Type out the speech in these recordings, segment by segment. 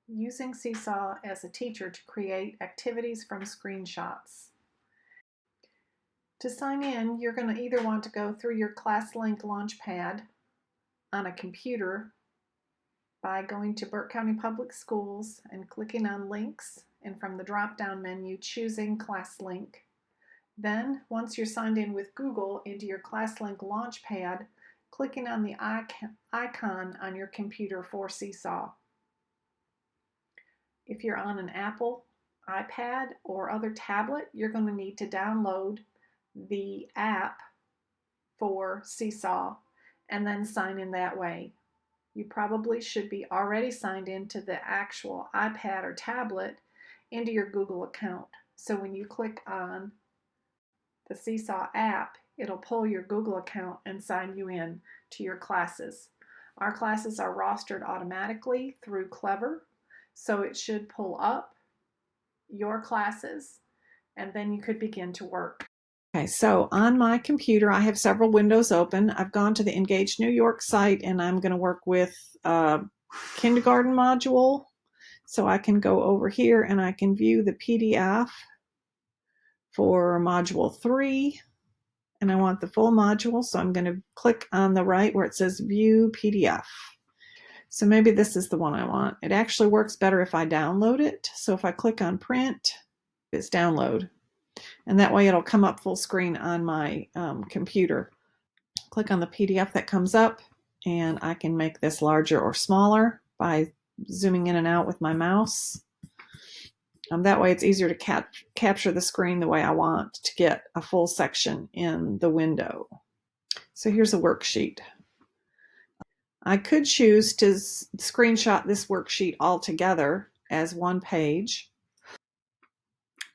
using Seesaw as a teacher to create activities from screenshots. To sign in, you're going to either want to go through your ClassLink Launchpad on a computer by going to Burke County Public Schools and clicking on Links, and from the drop-down menu choosing ClassLink. Then, once you're signed in with Google into your ClassLink Launchpad, clicking on the icon on your computer for Seesaw. If you're on an Apple, iPad, or other tablet, you're going to need to download the app for Seesaw and then sign in that way. You probably should be already signed into the actual iPad or tablet into your Google account. So when you click on the Seesaw app, it'll pull your Google account and sign you in to your classes. Our classes are rostered automatically through Clever, so it should pull up your classes and then you could begin to work. Okay, so on my computer, I have several windows open. I've gone to the Engage New York site and I'm going to work with kindergarten module. So I can go over here and I can view the PDF for module 3. And I want the full module, so I'm going to click on the right where it says View PDF. So maybe this is the one I want. It actually works better if I download it. So if I click on Print, it's download. And that way it'll come up full screen on my computer. Click on the PDF that comes up, and I can make this larger or smaller by zooming in and out with my mouse. That way it's easier to capture the screen the way I want to get a full section in the window. So here's a worksheet. I could choose to screenshot this worksheet all together as one page,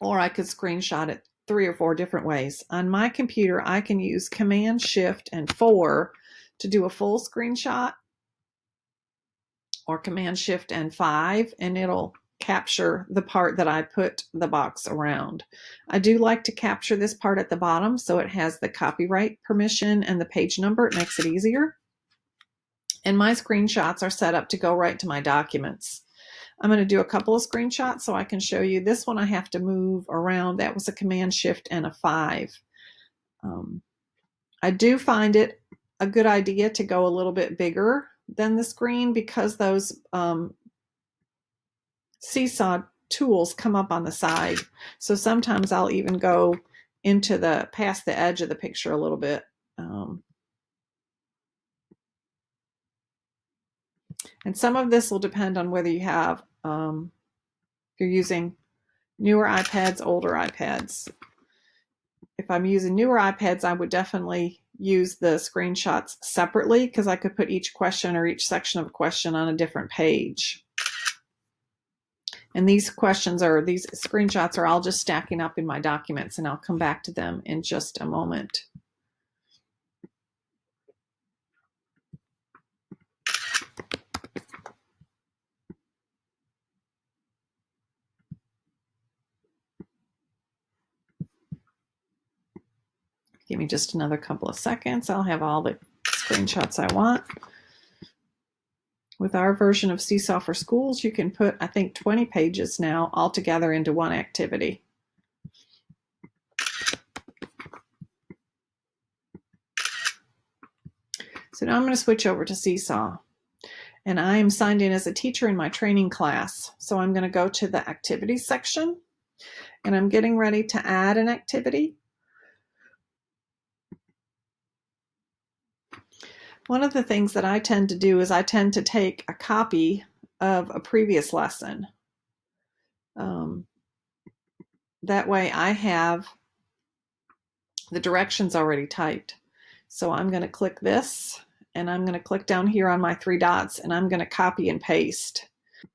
or I could screenshot it 3 or 4 different ways. On my computer, I can use Command Shift and 4 to do a full screenshot, or Command Shift and 5, and it'll capture the part that I put the box around. I do like to capture this part at the bottom so it has the copyright permission and the page number. It makes it easier. And my screenshots are set up to go right to my documents. I'm going to do a couple of screenshots so I can show you. This one I have to move around. That was a Command Shift and a 5. I do find it a good idea to go a little bit bigger than the screen because those Seesaw tools come up on the side. So sometimes I'll even go into past the edge of the picture a little bit. And some of this will depend on whether you have, if you're using newer iPads, older iPads. If I'm using newer iPads, I would definitely use the screenshots separately because I could put each question or each section of a question on a different page. And these screenshots are all just stacking up in my documents, and I'll come back to them in just a moment. Give me just another couple of seconds. I'll have all the screenshots I want. With our version of Seesaw for Schools, you can put, I think, 20 pages now all together into one activity. So now I'm going to switch over to Seesaw. And I am signed in as a teacher in my training class. So I'm going to go to the activities section, and I'm getting ready to add an activity. One of the things that I tend to do is I tend to take a copy of a previous lesson. That way I have the directions already typed. So I'm going to click this, and I'm going to click down here on my 3 dots, and I'm going to copy and paste.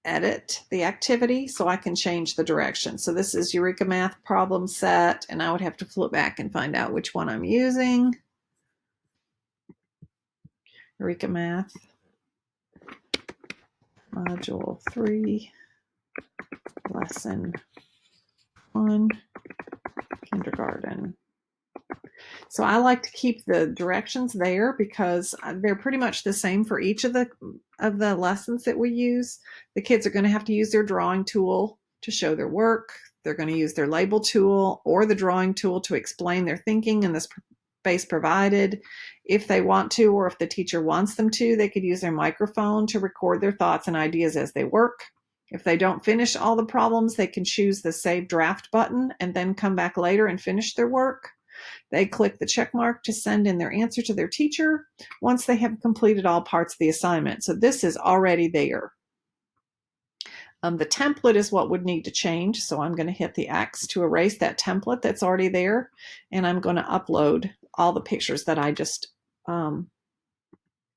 Edit the activity so I can change the direction. So this is Eureka Math problem set, and I would have to flip back and find out which one I'm using. Eureka Math, Module 3, Lesson 1, Kindergarten. So I like to keep the directions there because they're pretty much the same for each of the lessons that we use. The kids are going to have to use their drawing tool to show their work. They're going to use their label tool or the drawing tool to explain their thinking in the space provided. If they want to, or if the teacher wants them to, they could use their microphone to record their thoughts and ideas as they work. If they don't finish all the problems, they can choose the Save Draft button and then come back later and finish their work. They click the check mark to send in their answer to their teacher once they have completed all parts of the assignment. So this is already there. The template is what would need to change. So I'm going to hit the X to erase that template that's already there. And I'm going to upload all the pictures that I just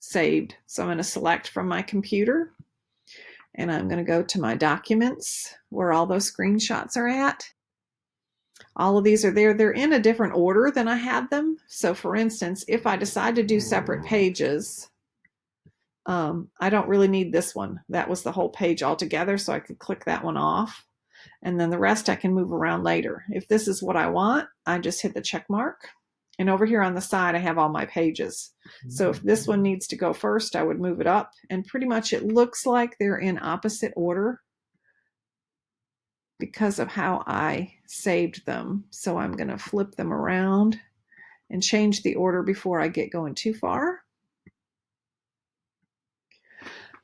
saved. So I'm going to select from my computer. And I'm going to go to my documents where all those screenshots are at. All of these are there. They're in a different order than I had them. So for instance, if I decide to do separate pages, I don't really need this one. That was the whole page altogether, so I could click that one off. And then the rest I can move around later. If this is what I want, I just hit the check mark. And over here on the side, I have all my pages. So if this one needs to go first, I would move it up. And pretty much it looks like they're in opposite order because of how I saved them. So I'm going to flip them around and change the order before I get going too far.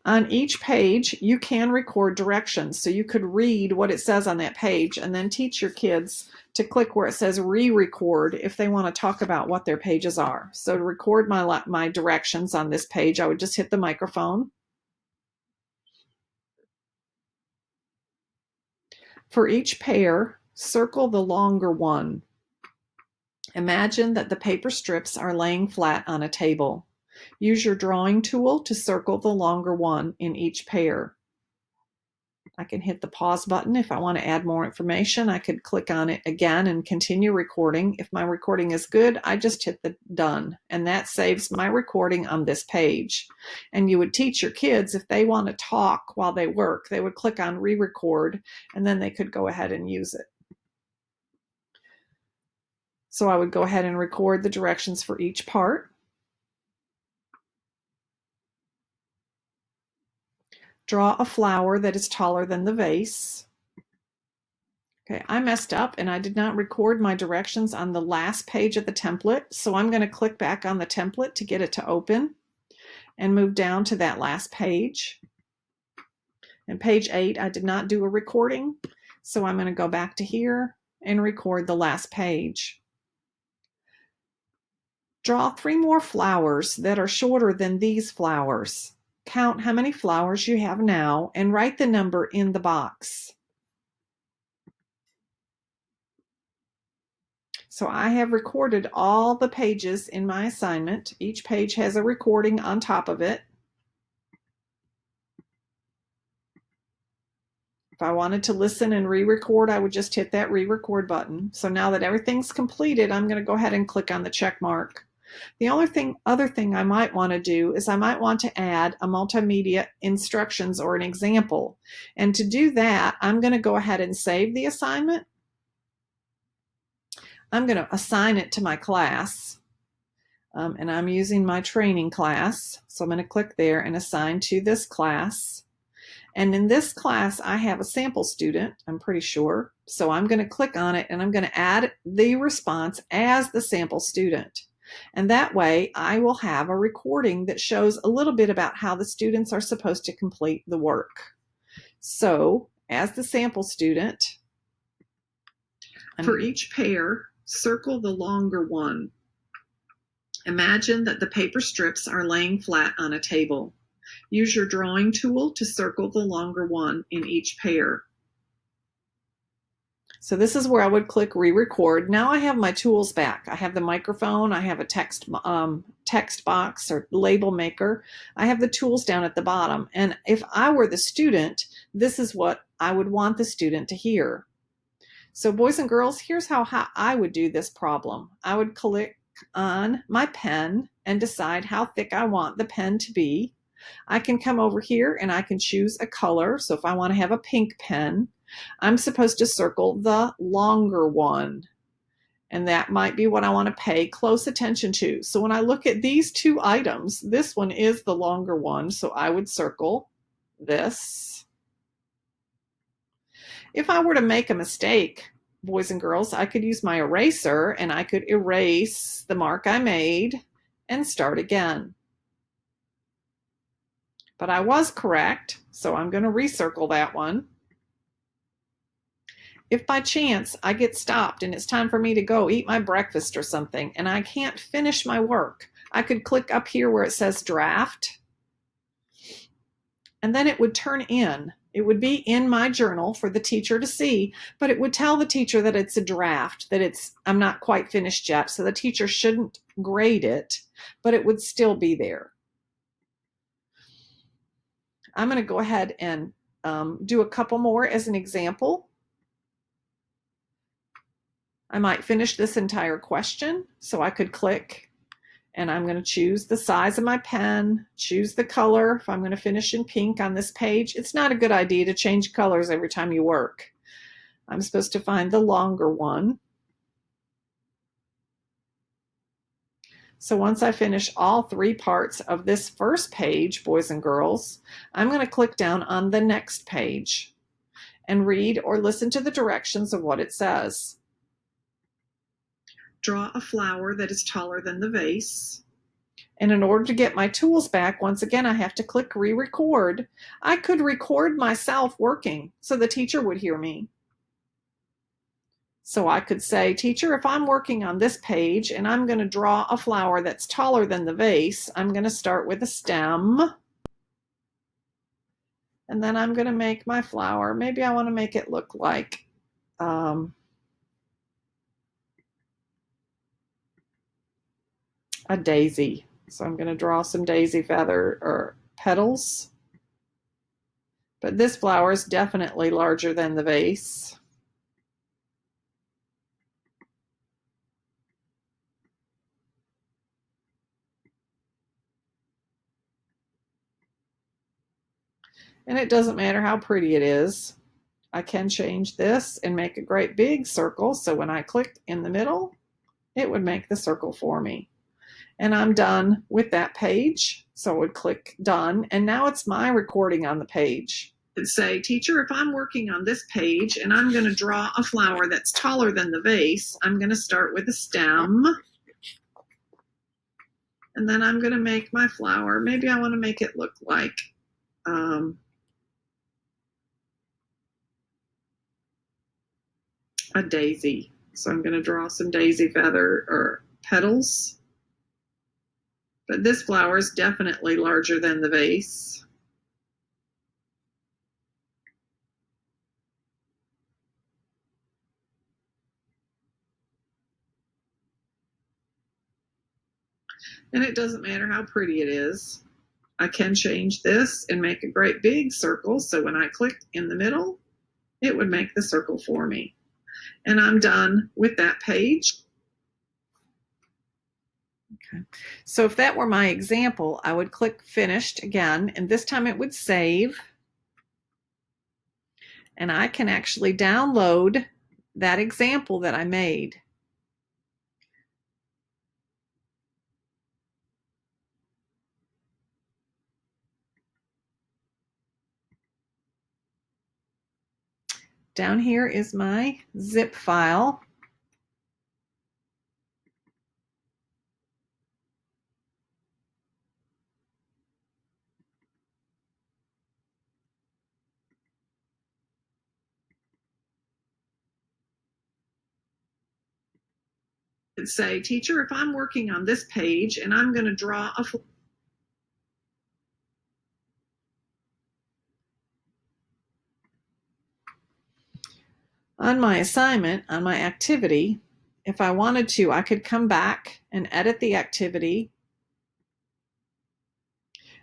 On each page, you can record directions. So you could read what it says on that page and then teach your kids to click where it says re-record if they want to talk about what their pages are. So to record my directions on this page, I would just hit the microphone. For each pair, circle the longer one. Imagine that the paper strips are laying flat on a table. Use your drawing tool to circle the longer one in each pair. I can hit the pause button if I want to add more information. I could click on it again and continue recording. If my recording is good, I just hit the done, and that saves my recording on this page. And you would teach your kids, if they want to talk while they work, they would click on re-record, and then they could go ahead and use it. So I would go ahead and record the directions for each part. Draw a flower that is taller than the vase. Okay, I messed up and I did not record my directions on the last page of the template. So I'm going to click back on the template to get it to open and move down to that last page. And page 8, I did not do a recording. So I'm going to go back to here and record the last page. Draw 3 more flowers that are shorter than these flowers. Count how many flowers you have now and write the number in the box. So I have recorded all the pages in my assignment. Each page has a recording on top of it. If I wanted to listen and re-record, I would just hit that re-record button. So now that everything's completed, I'm going to go ahead and click on the check mark. The other thing I might want to do is I might want to add a multimedia instructions or an example. And to do that, I'm going to go ahead and save the assignment. I'm going to assign it to my class. And I'm using my training class. So I'm going to click there and assign to this class. And in this class, I have a sample student, I'm pretty sure. So I'm going to click on it and I'm going to add the response as the sample student. And that way I will have a recording that shows a little bit about how the students are supposed to complete the work. So as the sample student, for each pair, circle the longer one. Imagine that the paper strips are laying flat on a table. Use your drawing tool to circle the longer one in each pair. So this is where I would click re-record. Now I have my tools back. I have the microphone, I have a text box or label maker. I have the tools down at the bottom. And if I were the student, this is what I would want the student to hear. So boys and girls, here's how I would do this problem. I would click on my pen and decide how thick I want the pen to be. I can come over here and I can choose a color. So if I want to have a pink pen, I'm supposed to circle the longer one. And that might be what I want to pay close attention to. So when I look at these two items, this one is the longer one, so I would circle this. If I were to make a mistake, boys and girls, I could use my eraser and I could erase the mark I made and start again. But I was correct, so I'm going to recircle that one. If by chance I get stopped and it's time for me to go eat my breakfast or something and I can't finish my work, I could click up here where it says draft, and then it would turn in. It would be in my journal for the teacher to see, but it would tell the teacher that it's a draft, that I'm not quite finished yet, so the teacher shouldn't grade it, but it would still be there. I'm going to go ahead and do a couple more as an example. I might finish this entire question, so I could click, and I'm going to choose the size of my pen, choose the color. If I'm going to finish in pink on this page, it's not a good idea to change colors every time you work. I'm supposed to find the longer one. So once I finish all three parts of this first page, boys and girls, I'm going to click down on the next page and read or listen to the directions of what it says. Draw a flower that is taller than the vase. And in order to get my tools back, once again, I have to click re-record. I could record myself working so the teacher would hear me. So I could say, teacher, if I'm working on this page and I'm going to draw a flower that's taller than the vase, I'm going to start with a stem. And then I'm going to make my flower. Maybe I want to make it look like a daisy. So I'm going to draw some daisy feather or petals. But this flower is definitely larger than the vase. And it doesn't matter how pretty it is. I can change this and make a great big circle. So when I click in the middle, it would make the circle for me. And I'm done with that page. So I would click done. And now it's my recording on the page. It'd say, teacher, if I'm working on this page and I'm going to draw a flower that's taller than the vase, I'm going to start with a stem. And then I'm going to make my flower. Maybe I want to make it look like a daisy. So I'm going to draw some daisy feather or petals. But this flower is definitely larger than the vase. And it doesn't matter how pretty it is. I can change this and make a great big circle. So when I click in the middle, it would make the circle for me. And I'm done with that page. Okay. So if that were my example, I would click finished again, and this time it would save. And I can actually download that example that I made. Down here is my zip file. It'd say, teacher, if I'm working on this page and I'm going to draw a on my assignment, on my activity, if I wanted to, I could come back and edit the activity.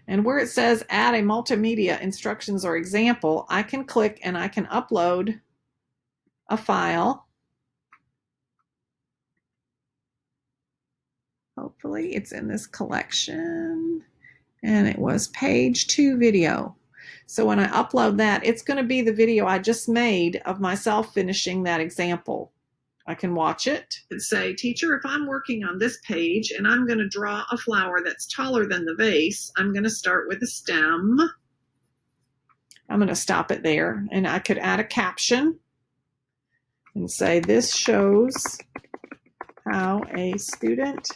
And where it says add a multimedia instructions or example, I can click and I can upload a file. Hopefully it's in this collection. And it was page 2 video. So when I upload that, it's going to be the video I just made of myself finishing that example. I can watch it and say, teacher, if I'm working on this page and I'm going to draw a flower that's taller than the vase, I'm going to start with a stem. I'm going to stop it there, and I could add a caption and say, this shows how a student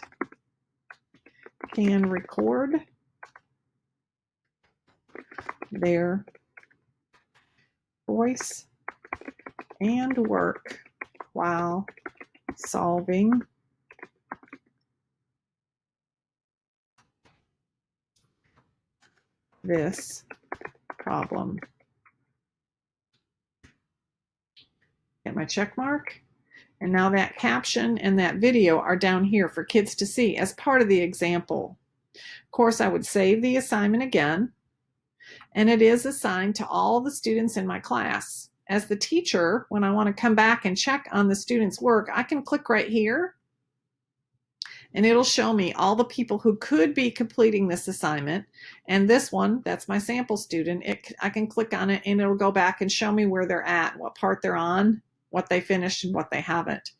can record their voice and work while solving this problem. Get my check mark. And now that caption and that video are down here for kids to see as part of the example. Of course, I would save the assignment again, and it is assigned to all the students in my class. As the teacher, when I want to come back and check on the student's work, I can click right here, and it'll show me all the people who could be completing this assignment. And this one, that's my sample student, I can click on it and it'll go back and show me where they're at, what part they're on, what they finished and what they haven't.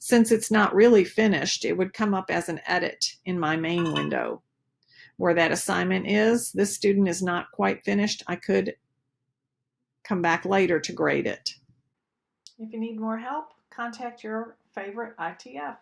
Since it's not really finished, it would come up as an edit in my main window. Where that assignment is, this student is not quite finished, I could come back later to grade it. If you need more help, contact your favorite ITF.